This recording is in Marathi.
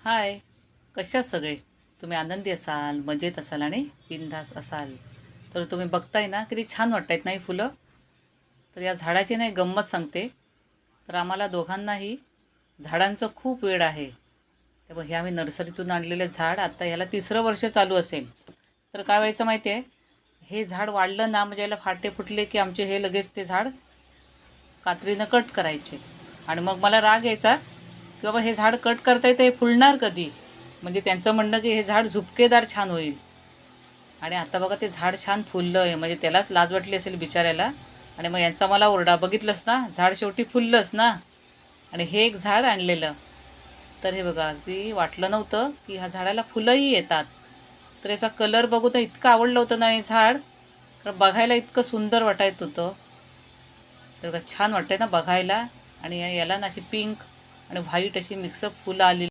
हाय, कशा सगळे? तुम्ही आनंदी असाल, मजेत असाल आणि बिनधास्त असाल. तर तुम्ही बघताय ना, किती छान वाटतायत नाही फुलं. तर या झाडाची नाही गंमत सांगते. तर आम्हाला दोघांनाही झाडांचं खूप वेड आहे. तेव्हा हे आम्ही नर्सरीतून आणलेलं झाड आता ह्याला 3रं वर्ष चालू असेल. तर काय व्हायचं माहिती आहे, हे झाड वाढलं ना म्हणजे याला फाटे फुटले की आमचे हे लगेच ते झाड कात्रीनं कट करायचे. आणि मग मला राग यायचा की बाबा हे झाड कट करता येतं, हे फुलणार कधी? म्हणजे त्यांचं म्हणणं की हे झाड झुपकेदार छान होईल. आणि आता बघा ते झाड छान फुललं आहे, म्हणजे त्यालाच लाज वाटली असेल बिचाऱ्याला. आणि मग यांचा मला ओरडा, बघितलंस ना झाड शेवटी फुललंच ना. आणि हे एक झाड आणलेलं. तर हे बघा, अगदी वाटलं नव्हतं की ह्या झाडाला फुलंही येतात. तर याचा कलर बघू तर इतकं आवडलं होतं ना हे झाड. तर बघायला इतकं सुंदर वाटायचं होतं. तर छान वाटतंय ना बघायला. आणि याला ना अशी पिंक आणि व्हाईट अशी मिक्सअप फुलं आली.